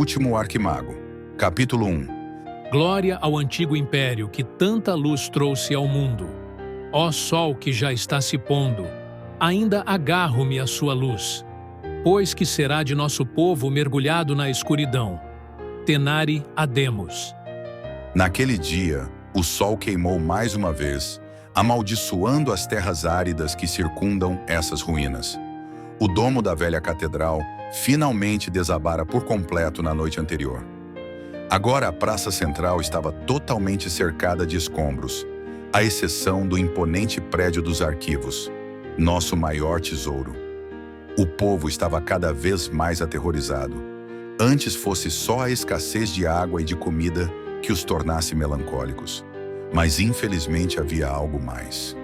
último arquimago. Capítulo 1. Glória ao antigo império que tanta luz trouxe ao mundo. Ó sol que já está se pondo, ainda agarro-me à sua luz. Pois que será de nosso povo mergulhado na escuridão. Tenare ademos. Naquele dia, o sol queimou mais uma vez, amaldiçoando as terras áridas que circundam essas ruínas. O domo da velha catedral finalmente desabara por completo na noite anterior. Agora a praça central estava totalmente cercada de escombros, à exceção do imponente prédio dos arquivos, nosso maior tesouro. O povo estava cada vez mais aterrorizado. Antes fosse só a escassez de água e de comida que os tornasse melancólicos. Mas infelizmente havia algo mais.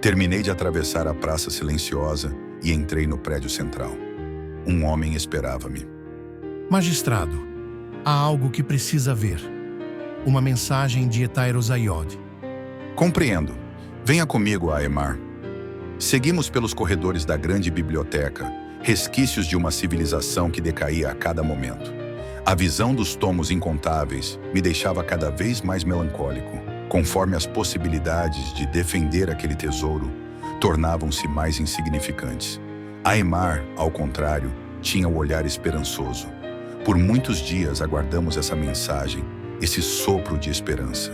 Terminei de atravessar a praça silenciosa e entrei no prédio central. Um homem esperava-me. Magistrado, há algo que precisa ver. Uma mensagem de Hetairos Aiod. Compreendo. Venha comigo, Aemar. Seguimos pelos corredores da grande biblioteca, resquícios de uma civilização que decaía a cada momento. A visão dos tomos incontáveis me deixava cada vez mais melancólico, conforme as possibilidades de defender aquele tesouro tornavam-se mais insignificantes. Aemar, ao contrário, tinha o olhar esperançoso. Por muitos dias aguardamos essa mensagem, esse sopro de esperança.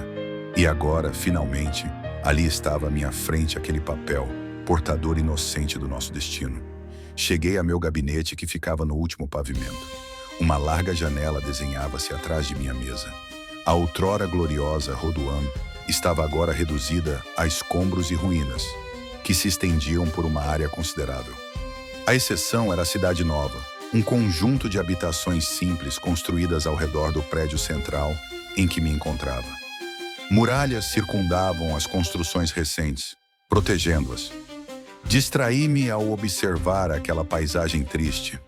E agora, finalmente, ali estava à minha frente aquele papel, portador inocente do nosso destino. Cheguei a meu gabinete que ficava no último pavimento. Uma larga janela desenhava-se atrás de minha mesa. A outrora gloriosa Rodoan estava agora reduzida a escombros e ruínas, que se estendiam por uma área considerável. A exceção era a Cidade Nova, um conjunto de habitações simples construídas ao redor do prédio central em que me encontrava. Muralhas circundavam as construções recentes, protegendo-as. Distraí-me ao observar aquela paisagem triste.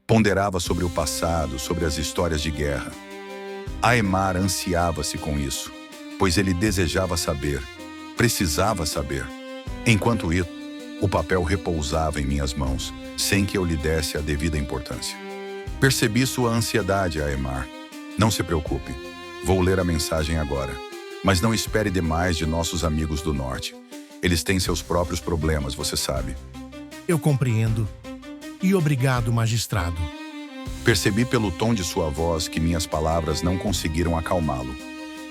Ponderava sobre o passado, sobre as histórias de guerra. Aemar ansiava-se com isso, pois ele desejava saber, precisava saber. Enquanto isso, o papel repousava em minhas mãos, sem que eu lhe desse a devida importância. Percebi sua ansiedade, Aemar. Não se preocupe, vou ler a mensagem agora. Mas não espere demais de nossos amigos do norte. Eles têm seus próprios problemas, você sabe. Eu compreendo. E obrigado, magistrado. Percebi pelo tom de sua voz que minhas palavras não conseguiram acalmá-lo.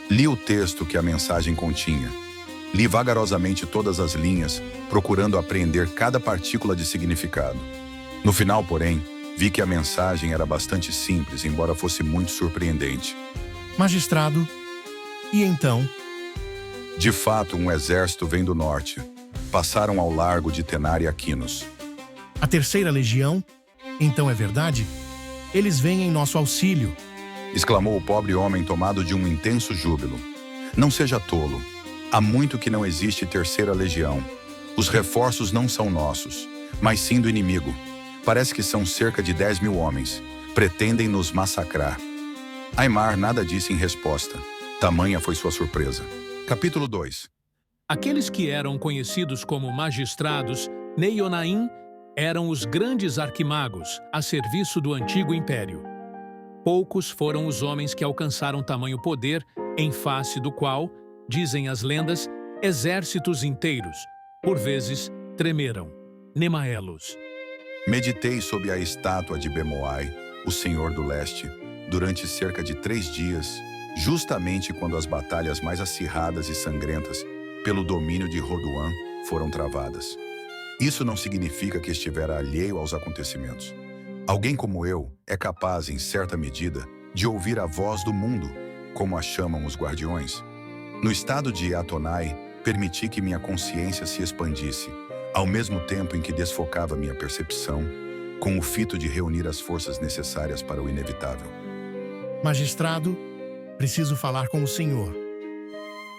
Li o texto que a mensagem continha. Li vagarosamente todas as linhas, procurando apreender cada partícula de significado. No final, porém, vi que a mensagem era bastante simples, embora fosse muito surpreendente. Magistrado, e então? De fato, um exército vem do norte. Passaram ao largo de Tenare Aquinos. A terceira legião? Então é verdade? Eles vêm em nosso auxílio. Exclamou o pobre homem tomado de um intenso júbilo. Não seja tolo. Há muito que não existe terceira legião. Os reforços não são nossos, mas sim do inimigo. Parece que são cerca de 10.000 homens. Pretendem nos massacrar. Aemar nada disse em resposta. Tamanha foi sua surpresa. Capítulo 2. Aqueles que eram conhecidos como magistrados, Neionaim, eram os grandes arquimagos a serviço do antigo império. Poucos foram os homens que alcançaram tamanho poder, em face do qual, dizem as lendas, exércitos inteiros, por vezes, tremeram. Nemaelos. Meditei sob a estátua de Bemoai, o Senhor do Leste, durante cerca de 3 dias, justamente quando as batalhas mais acirradas e sangrentas pelo domínio de Rodoan foram travadas. Isso não significa que estivera alheio aos acontecimentos. Alguém como eu é capaz, em certa medida, de ouvir a voz do mundo, como a chamam os guardiões. No estado de Atonai, permiti que minha consciência se expandisse, ao mesmo tempo em que desfocava minha percepção, com o fito de reunir as forças necessárias para o inevitável. Magistrado, preciso falar com o senhor.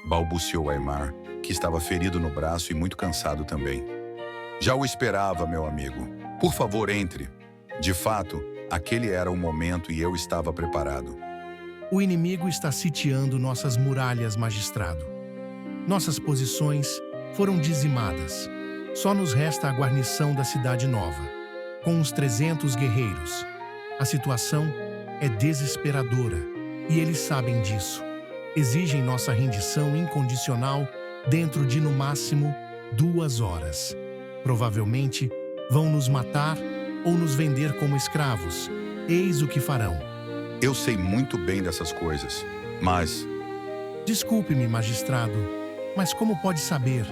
Balbuciou Aemar, que estava ferido no braço e muito cansado também. Já o esperava, meu amigo. Por favor, entre. De fato, aquele era o momento e eu estava preparado. O inimigo está sitiando nossas muralhas, magistrado. Nossas posições foram dizimadas. Só nos resta a guarnição da Cidade Nova, com uns 300 guerreiros. A situação é desesperadora, e eles sabem disso. Exigem nossa rendição incondicional dentro de, no máximo, 2 horas. Provavelmente, vão nos matar ou nos vender como escravos. Eis o que farão. Eu sei muito bem dessas coisas, mas Desculpe-me, magistrado, mas como pode saber?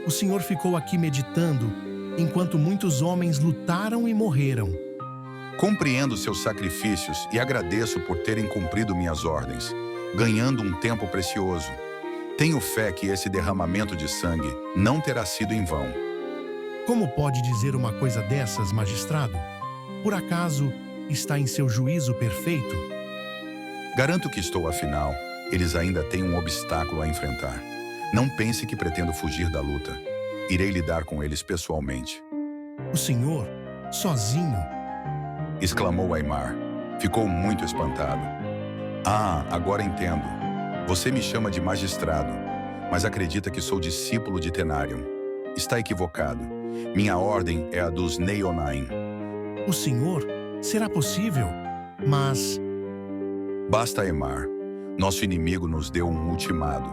O senhor ficou aqui meditando, enquanto muitos homens lutaram e morreram. compreendo seus sacrifícios e agradeço por terem cumprido minhas ordens, ganhando um tempo precioso. Tenho fé que esse derramamento de sangue não terá sido em vão. Como pode dizer uma coisa dessas, magistrado? Por acaso está em seu juízo perfeito? Garanto que estou, afinal, eles ainda têm um obstáculo a enfrentar. Não pense que pretendo fugir da luta. Irei lidar com eles pessoalmente. O senhor, sozinho? Exclamou Aimar. Ficou muito espantado. Ah, agora entendo. Você me chama de magistrado, mas acredita que sou discípulo de Tenarium. Está equivocado. Minha ordem é a dos Neionain. O senhor? Será possível? Mas Basta, Aimar. Nosso inimigo nos deu um ultimato.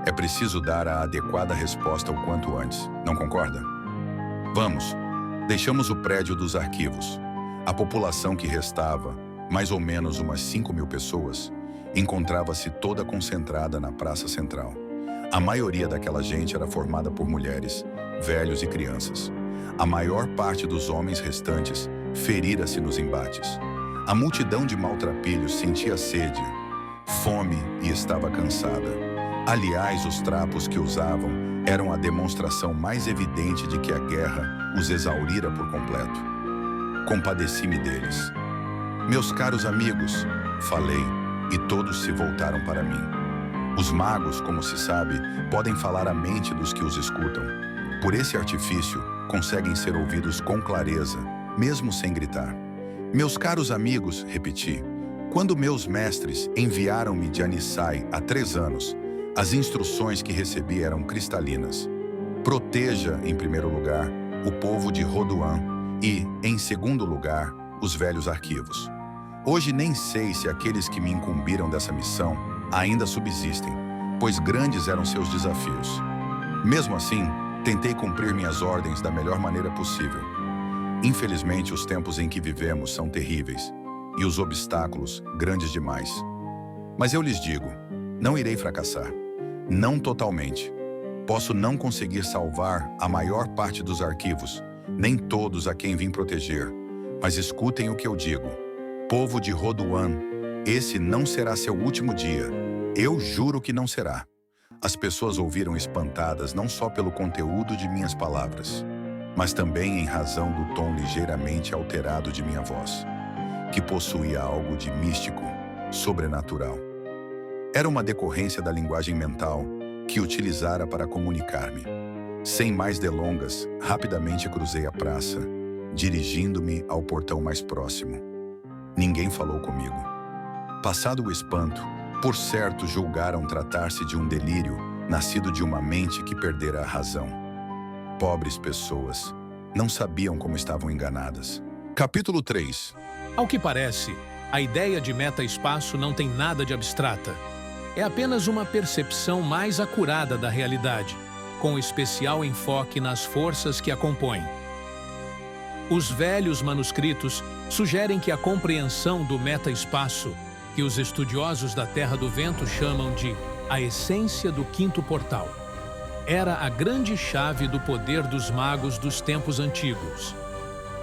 É preciso dar a adequada resposta o quanto antes. Não concorda? Vamos. Deixamos o prédio dos arquivos. A população que restava, mais ou menos umas 5.000 pessoas, encontrava-se toda concentrada na praça central. A maioria daquela gente era formada por mulheres, velhos e crianças. A maior parte dos homens restantes ferira-se nos embates. A multidão de maltrapilhos sentia sede, fome e estava cansada. Aliás, os trapos que usavam eram a demonstração mais evidente de que a guerra os exaurira por completo. Compadeci-me deles. Meus caros amigos, falei, e todos se voltaram para mim. Os magos, como se sabe, podem falar a mente dos que os escutam. Por esse artifício, conseguem ser ouvidos com clareza, mesmo sem gritar. Meus caros amigos, repeti, quando meus mestres enviaram-me de Anissai há 3 anos, as instruções que recebi eram cristalinas. Proteja, em primeiro lugar, o povo de Rodoan e, em segundo lugar, os velhos arquivos. Hoje nem sei se aqueles que me incumbiram dessa missão ainda subsistem, pois grandes eram seus desafios. Mesmo assim, tentei cumprir minhas ordens da melhor maneira possível. Infelizmente, os tempos em que vivemos são terríveis e os obstáculos grandes demais. Mas eu lhes digo, não irei fracassar. Não totalmente. Posso não conseguir salvar a maior parte dos arquivos, nem todos a quem vim proteger, mas escutem o que eu digo. Povo de Rodoan, esse não será seu último dia. Eu juro que não será. As pessoas ouviram espantadas não só pelo conteúdo de minhas palavras, mas também em razão do tom ligeiramente alterado de minha voz, que possuía algo de místico, sobrenatural. Era uma decorrência da linguagem mental que utilizara para comunicar-me. Sem mais delongas, rapidamente cruzei a praça, dirigindo-me ao portão mais próximo. Ninguém falou comigo. Passado o espanto, por certo julgaram tratar-se de um delírio nascido de uma mente que perdera a razão. Pobres pessoas, não sabiam como estavam enganadas. Capítulo 3. Ao que parece, a ideia de meta-espaço não tem nada de abstrata. É apenas uma percepção mais acurada da realidade, com especial enfoque nas forças que a compõem. Os velhos manuscritos sugerem que a compreensão do meta-espaço, que os estudiosos da Terra do Vento chamam de a essência do quinto portal, era a grande chave do poder dos magos dos tempos antigos.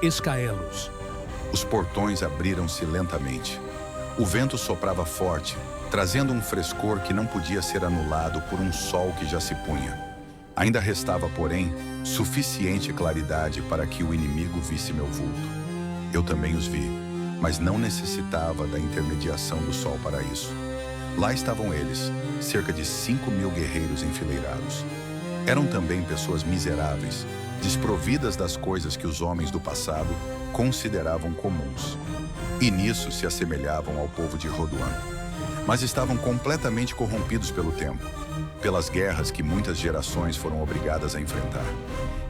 Escaelos. Os portões abriram-se lentamente. O vento soprava forte, trazendo um frescor que não podia ser anulado por um sol que já se punha. Ainda restava, porém, suficiente claridade para que o inimigo visse meu vulto. Eu também os vi, mas não necessitava da intermediação do sol para isso. Lá estavam eles, cerca de 5.000 guerreiros enfileirados. Eram também pessoas miseráveis, desprovidas das coisas que os homens do passado consideravam comuns. E nisso se assemelhavam ao povo de Rodoan. Mas estavam completamente corrompidos pelo tempo, pelas guerras que muitas gerações foram obrigadas a enfrentar.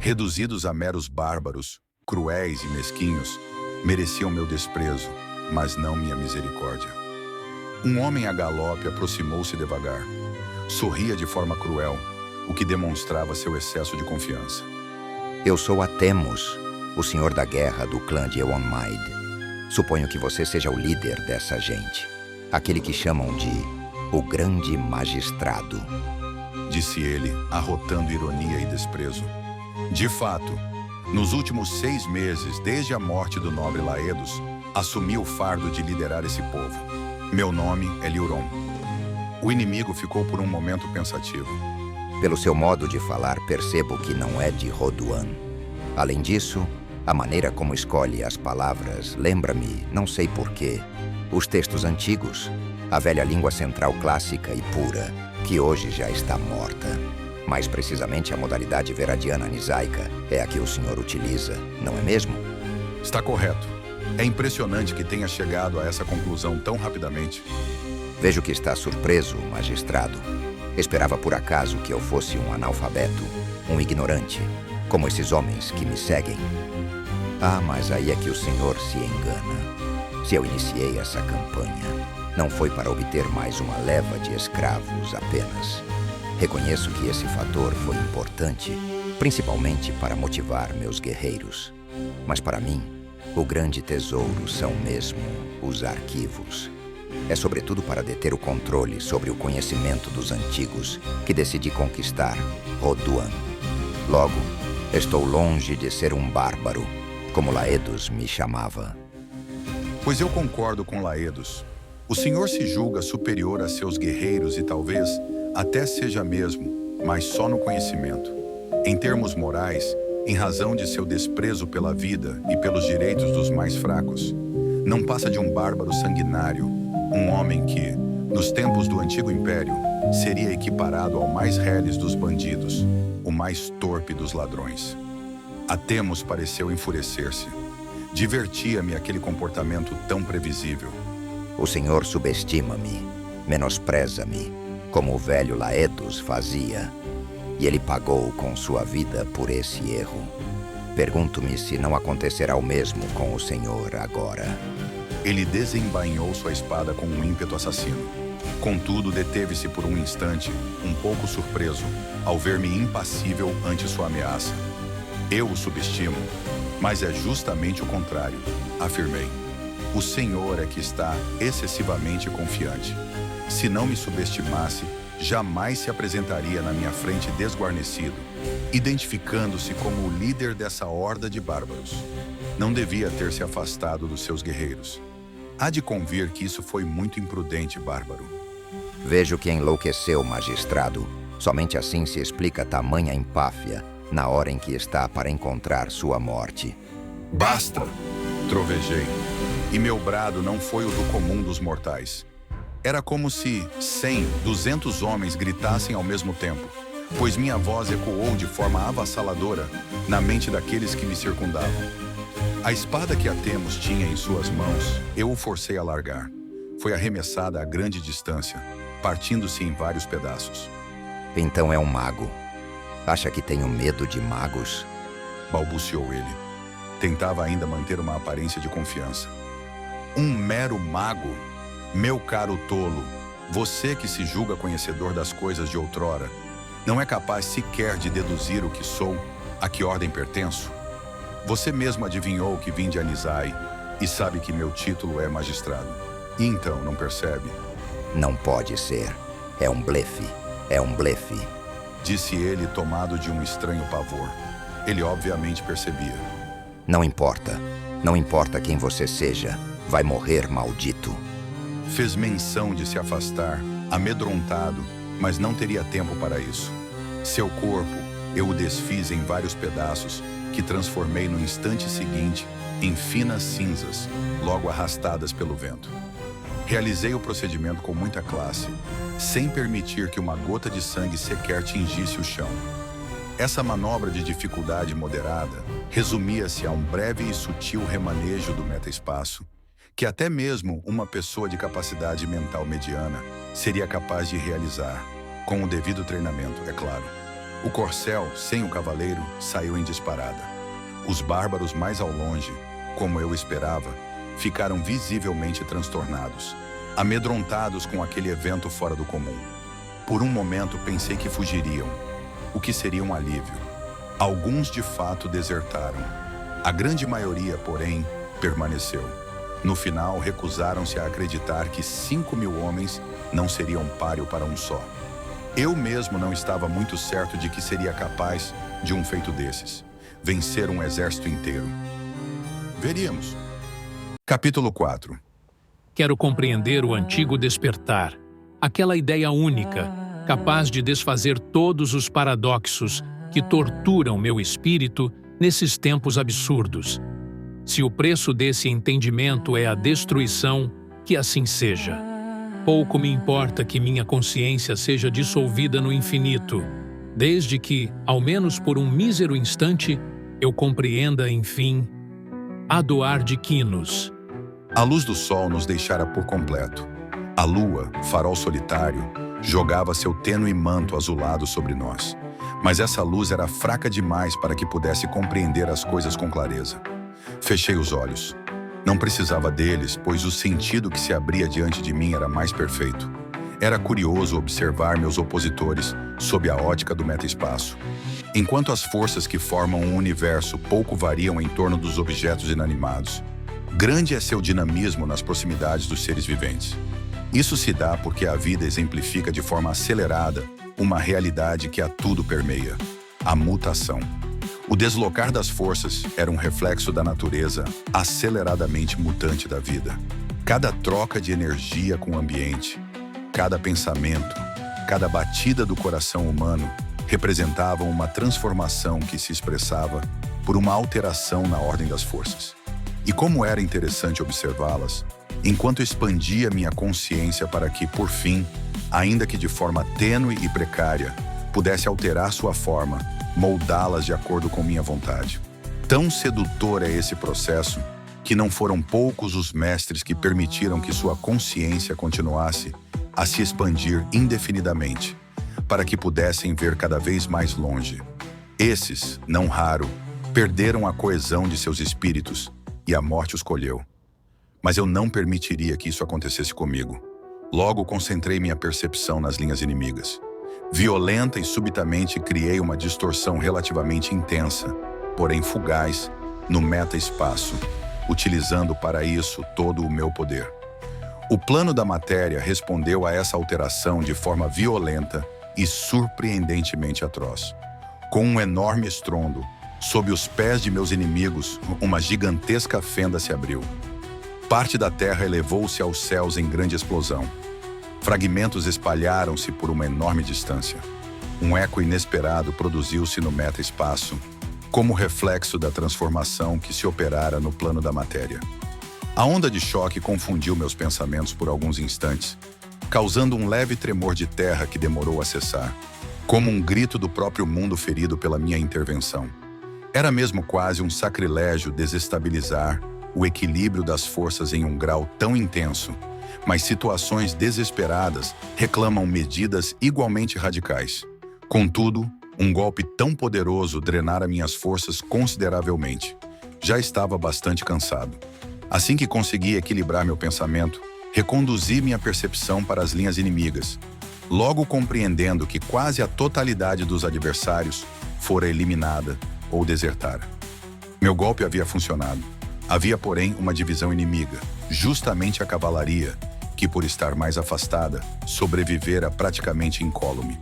Reduzidos a meros bárbaros, cruéis e mesquinhos, mereciam meu desprezo, mas não minha misericórdia. Um homem a galope aproximou-se devagar. Sorria de forma cruel, o que demonstrava seu excesso de confiança. Eu sou Atemos, o senhor da guerra do clã de Eonmaid. Suponho que você seja o líder dessa gente. Aquele que chamam de o Grande Magistrado. Disse ele, arrotando ironia e desprezo. De fato, nos últimos 6 meses, desde a morte do nobre Laedos, assumi o fardo de liderar esse povo. Meu nome é Liuron. O inimigo ficou por um momento pensativo. Pelo seu modo de falar, percebo que não é de Rodoan. Além disso, a maneira como escolhe as palavras lembra-me, não sei porquê, os textos antigos, a velha língua central clássica e pura, que hoje já está morta. Mais precisamente, a modalidade veradiana nisaica é a que o senhor utiliza, não é mesmo? Está correto. É impressionante que tenha chegado a essa conclusão tão rapidamente. Vejo que está surpreso, magistrado. Esperava por acaso que eu fosse um analfabeto, um ignorante, como esses homens que me seguem. Ah, mas aí é que o senhor se engana. Se eu iniciei essa campanha, não foi para obter mais uma leva de escravos apenas. Reconheço que esse fator foi importante, principalmente para motivar meus guerreiros. Mas para mim, o grande tesouro são mesmo os arquivos. É sobretudo para deter o controle sobre o conhecimento dos antigos que decidi conquistar Rodoan. Logo, estou longe de ser um bárbaro, como Laedos me chamava. Pois eu concordo com Laedos. O senhor se julga superior a seus guerreiros e talvez até seja mesmo, mas só no conhecimento. Em termos morais, em razão de seu desprezo pela vida e pelos direitos dos mais fracos, não passa de um bárbaro sanguinário, um homem que, nos tempos do Antigo Império, seria equiparado ao mais reles dos bandidos, o mais torpe dos ladrões. Atemos pareceu enfurecer-se. Divertia-me aquele comportamento tão previsível. O senhor subestima-me, menospreza-me, como o velho Laedos fazia. E ele pagou com sua vida por esse erro. Pergunto-me se não acontecerá o mesmo com o senhor agora. Ele desembainhou sua espada com um ímpeto assassino. Contudo, deteve-se por um instante, um pouco surpreso, ao ver-me impassível ante sua ameaça. Eu o subestimo, mas é justamente o contrário, afirmei. O senhor é que está excessivamente confiante. Se não me subestimasse, jamais se apresentaria na minha frente desguarnecido, identificando-se como o líder dessa horda de bárbaros. Não devia ter se afastado dos seus guerreiros. Há de convir que isso foi muito imprudente, bárbaro. Vejo que enlouqueceu, magistrado. Somente assim se explica tamanha empáfia na hora em que está para encontrar sua morte. Basta! Trovejei. E meu brado não foi o do comum dos mortais. Era como se 100, 200 homens gritassem ao mesmo tempo, pois minha voz ecoou de forma avassaladora na mente daqueles que me circundavam. A espada que Atemos tinha em suas mãos, eu o forcei a largar. Foi arremessada a grande distância, partindo-se em vários pedaços. Então é um mago. Acha que tenho medo de magos? Balbuciou ele. Tentava ainda manter uma aparência de confiança. Um mero mago? Meu caro tolo, você que se julga conhecedor das coisas de outrora, não é capaz sequer de deduzir o que sou, a que ordem pertenço? Você mesmo adivinhou que vim de Anisai e sabe que meu título é magistrado. E então, não percebe? Não pode ser. É um blefe. É um blefe. Disse ele, tomado de um estranho pavor. Ele obviamente percebia. Não importa. Não importa quem você seja. Vai morrer, maldito. Fez menção de se afastar, amedrontado, mas não teria tempo para isso. Seu corpo, eu o desfiz em vários pedaços, que transformei no instante seguinte em finas cinzas, logo arrastadas pelo vento. Realizei o procedimento com muita classe, sem permitir que uma gota de sangue sequer tingisse o chão. Essa manobra de dificuldade moderada resumia-se a um breve e sutil remanejo do metaespaço, que até mesmo uma pessoa de capacidade mental mediana seria capaz de realizar, com o devido treinamento, é claro. O corcel, sem o cavaleiro, saiu em disparada. Os bárbaros mais ao longe, como eu esperava, ficaram visivelmente transtornados, amedrontados com aquele evento fora do comum. Por um momento pensei que fugiriam, o que seria um alívio. Alguns de fato desertaram. A grande maioria, porém, permaneceu. No final, recusaram-se a acreditar que 5.000 homens não seriam páreo para um só. Eu mesmo não estava muito certo de que seria capaz de um feito desses. Vencer um exército inteiro. Veríamos. Capítulo 4. Quero compreender o antigo despertar, aquela ideia única, capaz de desfazer todos os paradoxos que torturam meu espírito nesses tempos absurdos. Se o preço desse entendimento é a destruição, que assim seja. Pouco me importa que minha consciência seja dissolvida no infinito, desde que, ao menos por um mísero instante, eu compreenda, enfim, Adoar de Quinos. A luz do sol nos deixara por completo. A lua, farol solitário, jogava seu tênue manto azulado sobre nós. Mas essa luz era fraca demais para que pudesse compreender as coisas com clareza. Fechei os olhos. Não precisava deles, pois o sentido que se abria diante de mim era mais perfeito. Era curioso observar meus opositores sob a ótica do metaespaço. Enquanto as forças que formam o universo pouco variam em torno dos objetos inanimados, grande é seu dinamismo nas proximidades dos seres viventes. Isso se dá porque a vida exemplifica de forma acelerada uma realidade que a tudo permeia: a mutação. O deslocar das forças era um reflexo da natureza aceleradamente mutante da vida. Cada troca de energia com o ambiente, cada pensamento, cada batida do coração humano representavam uma transformação que se expressava por uma alteração na ordem das forças. E como era interessante observá-las, enquanto expandia minha consciência para que, por fim, ainda que de forma tênue e precária, pudesse alterar sua forma, moldá-las de acordo com minha vontade. Tão sedutor é esse processo que não foram poucos os mestres que permitiram que sua consciência continuasse a se expandir indefinidamente, para que pudessem ver cada vez mais longe. Esses, não raro, perderam a coesão de seus espíritos e a morte os colheu. Mas eu não permitiria que isso acontecesse comigo. Logo concentrei minha percepção nas linhas inimigas. Violenta e subitamente criei uma distorção relativamente intensa, porém fugaz, no meta-espaço, utilizando para isso todo o meu poder. O plano da matéria respondeu a essa alteração de forma violenta e surpreendentemente atroz. Com um enorme estrondo, sob os pés de meus inimigos, uma gigantesca fenda se abriu. Parte da terra elevou-se aos céus em grande explosão. Fragmentos espalharam-se por uma enorme distância. Um eco inesperado produziu-se no meta-espaço, como reflexo da transformação que se operara no plano da matéria. A onda de choque confundiu meus pensamentos por alguns instantes, causando um leve tremor de terra que demorou a cessar, como um grito do próprio mundo ferido pela minha intervenção. Era mesmo quase um sacrilégio desestabilizar o equilíbrio das forças em um grau tão intenso, mas situações desesperadas reclamam medidas igualmente radicais. Contudo, um golpe tão poderoso drenara minhas forças consideravelmente. Já estava bastante cansado. Assim que consegui equilibrar meu pensamento, reconduzi minha percepção para as linhas inimigas, logo compreendendo que quase a totalidade dos adversários fora eliminada ou desertara. Meu golpe havia funcionado. Havia, porém, uma divisão inimiga, justamente a cavalaria, que, por estar mais afastada, sobrevivera praticamente incólume.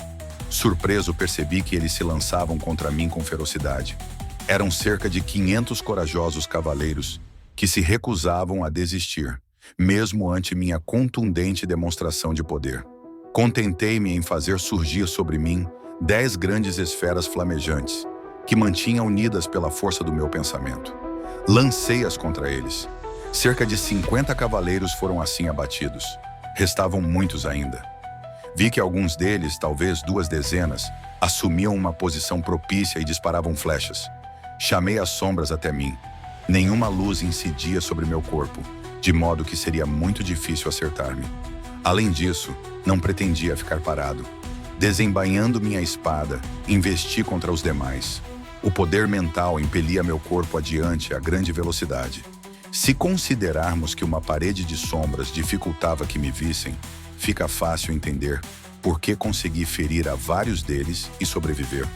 Surpreso, percebi que eles se lançavam contra mim com ferocidade. Eram cerca de 500 corajosos cavaleiros que se recusavam a desistir, mesmo ante minha contundente demonstração de poder. Contentei-me em fazer surgir sobre mim 10 grandes esferas flamejantes, que mantinha unidas pela força do meu pensamento. Lancei-as contra eles. Cerca de 50 cavaleiros foram assim abatidos. Restavam muitos ainda. Vi que alguns deles, talvez 2 dezenas, assumiam uma posição propícia e disparavam flechas. Chamei as sombras até mim. Nenhuma luz incidia sobre meu corpo, de modo que seria muito difícil acertar-me. Além disso, não pretendia ficar parado. Desembainhando minha espada, investi contra os demais. O poder mental impelia meu corpo adiante a grande velocidade. Se considerarmos que uma parede de sombras dificultava que me vissem, fica fácil entender por que consegui ferir a vários deles e sobreviver.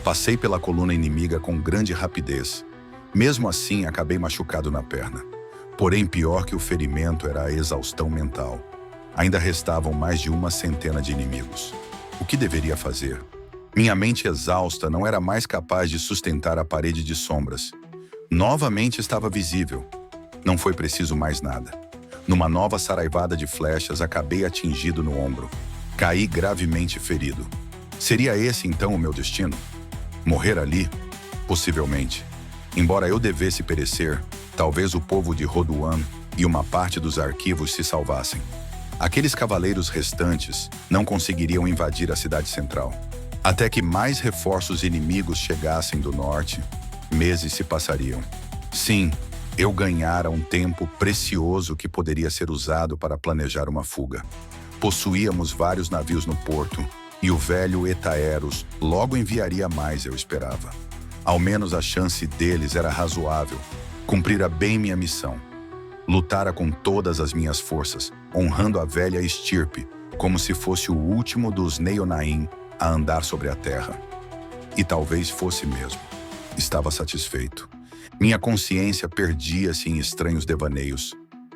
Passei pela coluna inimiga com grande rapidez. Mesmo assim, acabei machucado na perna. Porém, pior que o ferimento era a exaustão mental. Ainda restavam mais de 100 de inimigos. O que deveria fazer? Minha mente exausta não era mais capaz de sustentar a parede de sombras. Novamente estava visível. Não foi preciso mais nada. Numa nova saraivada de flechas, acabei atingido no ombro. Caí gravemente ferido. Seria esse então o meu destino? Morrer ali? Possivelmente. Embora eu devesse perecer, talvez o povo de Rodoan e uma parte dos arquivos se salvassem. Aqueles cavaleiros restantes não conseguiriam invadir a cidade central. Até que mais reforços inimigos chegassem do norte, meses se passariam. Sim, eu ganhara um tempo precioso que poderia ser usado para planejar uma fuga. Possuíamos vários navios no porto e o velho Etaeros logo enviaria mais, eu esperava. Ao menos a chance deles era razoável. Cumprira bem minha missão. Lutara com todas as minhas forças, honrando a velha estirpe, como se fosse o último dos Neionaim a andar sobre a terra. E talvez fosse mesmo. Estava satisfeito. Minha consciência perdia-se em estranhos devaneios.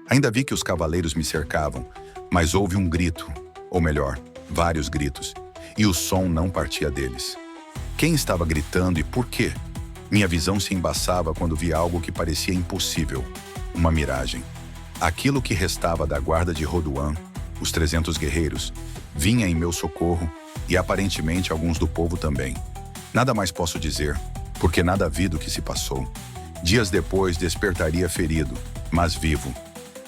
Ainda vi que os cavaleiros me cercavam, mas houve um grito, ou melhor, vários gritos, e o som não partia deles. Quem estava gritando e por quê? Minha visão se embaçava quando vi algo que parecia impossível, uma miragem. Aquilo que restava da guarda de Rodoan, os 300 guerreiros, vinha em meu socorro e aparentemente alguns do povo também. Nada mais posso dizer, porque nada vi do que se passou. Dias depois despertaria ferido, mas vivo.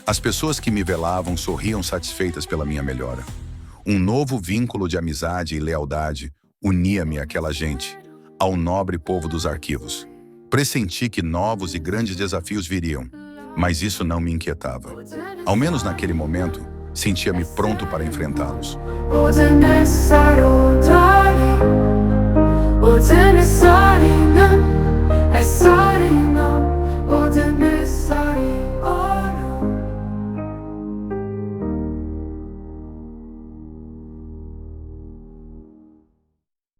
As pessoas que me velavam sorriam satisfeitas pela minha melhora. Um novo vínculo de amizade e lealdade unia-me àquela gente, ao nobre povo dos arquivos. Pressenti que novos e grandes desafios viriam, mas isso não me inquietava. Ao menos naquele momento, sentia-me pronto para enfrentá-los.